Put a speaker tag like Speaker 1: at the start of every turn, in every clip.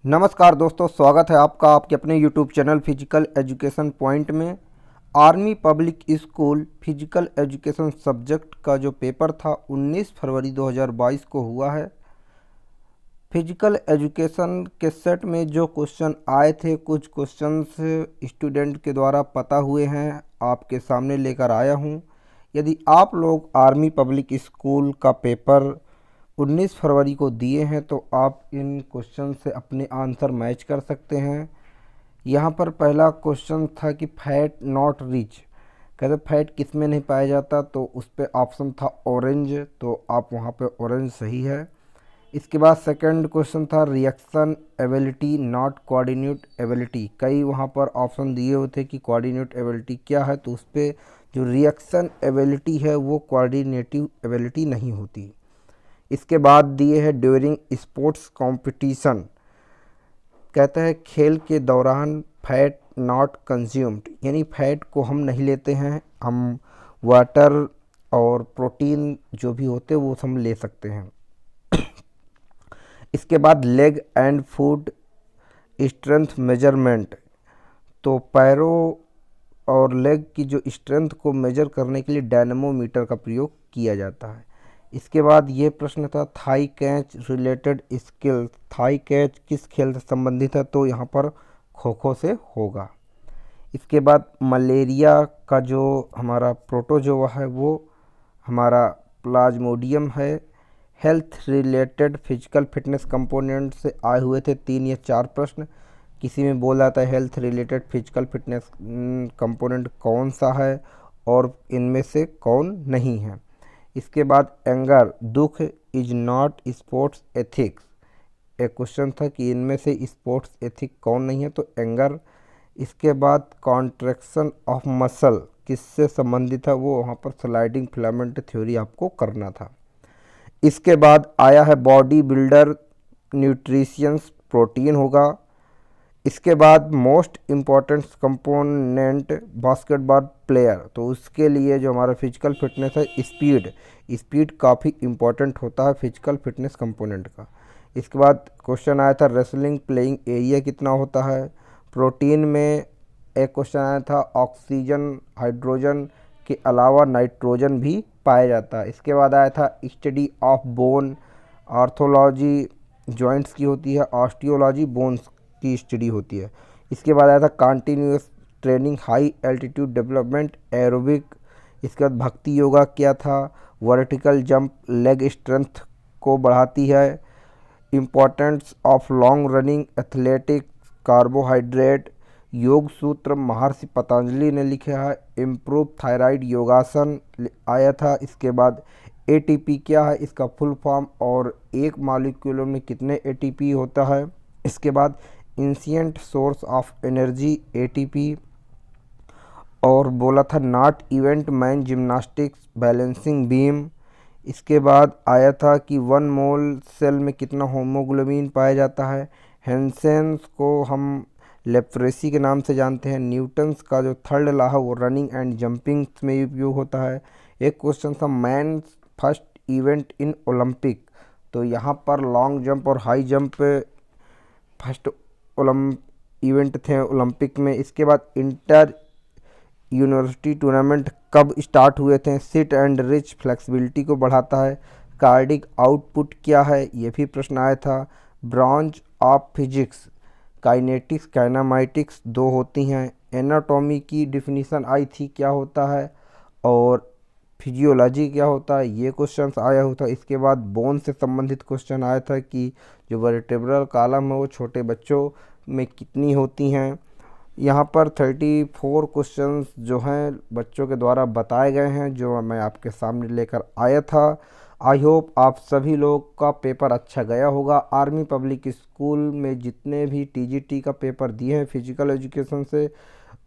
Speaker 1: नमस्कार दोस्तों, स्वागत है आपका आपके अपने YouTube channel physical education point में। Army public school physical education subject का जो पेपर था 19 फरवरी 2022 को हुआ है। फिजिकल एजुकेशन के सेट में जो क्वेश्चन आए थे, कुछ क्वेश्चंस स्टूडेंट के द्वारा पता हुए हैं, आपके सामने लेकर आया हूं। यदि आप लोग आर्मी पब्लिक स्कूल का पेपर 19 फरवरी को दिए हैं तो आप इन क्वेश्चन से अपने आंसर मैच कर सकते हैं। यहाँ पर पहला क्वेश्चन था कि फैट नॉट रिच, कहते फैट किस में नहीं पाया जाता, तो उस पर ऑप्शन था ऑरेंज, तो आप वहाँ पे ऑरेंज सही है। इसके बाद सेकंड क्वेश्चन था reaction ability not coordinate ability. कई वहाँ पर ऑप्शन दिए हुए थे कि कोऑर्डिनेट एबिलिटी क्या है, तो उस पर जो रिएक्शन एबिलिटी है वो कोऑर्डिनेटिव एबिलिटी नहीं होती। इसके बाद दिए है ड्यूरिंग स्पोर्ट्स कंपटीशन, कहता है खेल के दौरान फैट नॉट कंज्यूम्ड, यानी फैट को हम नहीं लेते हैं, हम वाटर और प्रोटीन जो भी होते हैं वो हम ले सकते हैं। इसके बाद leg and foot strength measurement, तो पैरों और लेग की जो स्ट्रेंथ को मेजर करने के लिए डायनेमोमीटर का प्रयोग किया जाता है। इसके बाद ये प्रश्न था thigh catch related skill, thigh catch किस खेल से संबंधित है, तो यहाँ पर खो खो से होगा। इसके बाद मलेरिया का जो हमारा प्रोटोजोआ है वो हमारा प्लाज्मोडियम है। Health related physical fitness component से आए हुए थे 3 या 4 प्रश्न। किसी में बोला था health related physical fitness component कौन सा है और इनमें से कौन नहीं है। इसके बाद एंगर, दुख इज नॉट स्पोर्ट्स एथिक्स, एक क्वेश्चन था कि इनमें से स्पोर्ट्स एथिक कौन नहीं है, तो एंगर। इसके बाद कॉन्ट्रैक्शन ऑफ मसल किससे संबंधित है, वो वहाँ पर स्लाइडिंग फिलामेंट थ्योरी आपको करना था। इसके बाद आया है बॉडी बिल्डर न्यूट्रिशंस, प्रोटीन होगा। इसके बाद most important component basketball player, तो उसके लिए जो हमारा फिजिकल फिटनेस है स्पीड, स्पीड काफ़ी इम्पॉर्टेंट होता है फिजिकल फिटनेस कंपोनेंट का। इसके बाद क्वेश्चन आया था रेसलिंग प्लेइंग एरिया कितना होता है। प्रोटीन में एक क्वेश्चन आया था ऑक्सीजन हाइड्रोजन के अलावा नाइट्रोजन भी पाया जाता है। इसके बाद आया था study of bone, arthrology joints की होती है, ऑस्टियोलॉजी बोन्स की स्टडी होती है। इसके बाद आया था continuous training high altitude development aerobic. इसके बाद भक्ति योगा क्या था, वर्टिकल जंप लेग स्ट्रेंथ को बढ़ाती है। Importance of long running athletics, carbohydrate, योग सूत्र महर्षि पतंजलि ने लिखा है। इम्प्रूव थायराइड योगासन आया था। इसके बाद एटीपी क्या है, इसका फुल फॉर्म और एक मॉलिक्यूल में कितने एटीपी होता है। इसके बाद ancient source of energy ATP, और बोला था not event man gymnastics balancing beam. इसके बाद आया था कि 1 मोल सेल में कितना होमोग्लोबिन पाया जाता है। हेंसेंस को हम लेप्रेसी के नाम से जानते हैं। न्यूटन्स का जो थर्ड लॉ है वो रनिंग एंड जंपिंग में उपयोग होता है। एक क्वेश्चन था man first event in Olympic, तो यहाँ पर लॉन्ग जंप और हाई जंप फर्स्ट इवेंट थे ओलंपिक में। इसके बाद इंटर यूनिवर्सिटी टूर्नामेंट कब स्टार्ट हुए थे। सिट एंड रिच फ्लेक्सिबिलिटी को बढ़ाता है। कार्डिक आउटपुट क्या है, ये भी प्रश्न आया था। ब्रांच ऑफ फिजिक्स काइनेटिक्स काइनामाइटिक्स 2 होती हैं। एनाटॉमी की डिफिनीशन आई थी क्या होता है, और फिजियोलॉजी क्या होता है, ये क्वेश्चंस आया हुआ था। इसके बाद बोन से संबंधित क्वेश्चन आया था कि जो वर्टेब्रल कॉलम है वो छोटे बच्चों में कितनी होती हैं। यहाँ पर 34 क्वेश्चंस जो हैं बच्चों के द्वारा बताए गए हैं, जो मैं आपके सामने लेकर आया था। आई होप आप सभी लोग का पेपर अच्छा गया होगा। आर्मी पब्लिक स्कूल में जितने भी टीजीटी का पेपर दिए हैं फिजिकल एजुकेशन से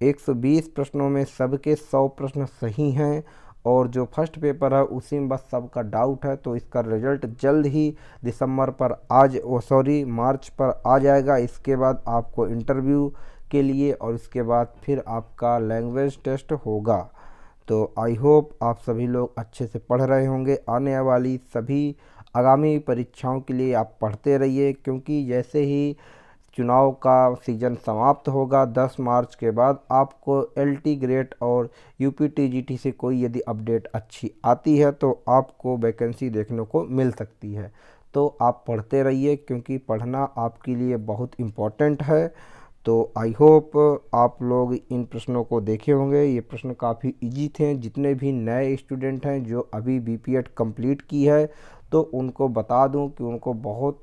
Speaker 1: 120 प्रश्नों में सबके 100 प्रश्न सही हैं, और जो फर्स्ट पेपर है उसी में बस सबका डाउट है। तो इसका रिजल्ट जल्द ही मार्च पर आ जाएगा। इसके बाद आपको इंटरव्यू के लिए और इसके बाद फिर आपका लैंग्वेज टेस्ट होगा। तो आई होप आप सभी लोग अच्छे से पढ़ रहे होंगे। आने वाली सभी आगामी परीक्षाओं के लिए आप पढ़ते रहिए, क्योंकि जैसे ही चुनाव का सीज़न समाप्त होगा 10 मार्च के बाद, आपको LT ग्रेड और UPTGT से कोई यदि अपडेट अच्छी आती है तो आपको वैकेंसी देखने को मिल सकती है। तो आप पढ़ते रहिए, क्योंकि पढ़ना आपके लिए बहुत इम्पोर्टेंट है। तो आई होप आप लोग इन प्रश्नों को देखे होंगे। ये प्रश्न काफ़ी इजी थे। जितने भी नए स्टूडेंट हैं जो अभी BPED कंप्लीट की है, तो उनको बता दूं कि उनको बहुत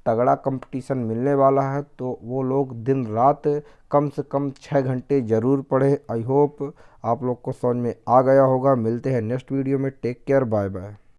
Speaker 1: तगड़ा कंपटीशन मिलने वाला है। तो वो लोग दिन रात कम से कम 6 घंटे ज़रूर पढ़े। आई होप आप लोग को समझ में आ गया होगा। मिलते हैं नेक्स्ट वीडियो में। Take care, bye bye.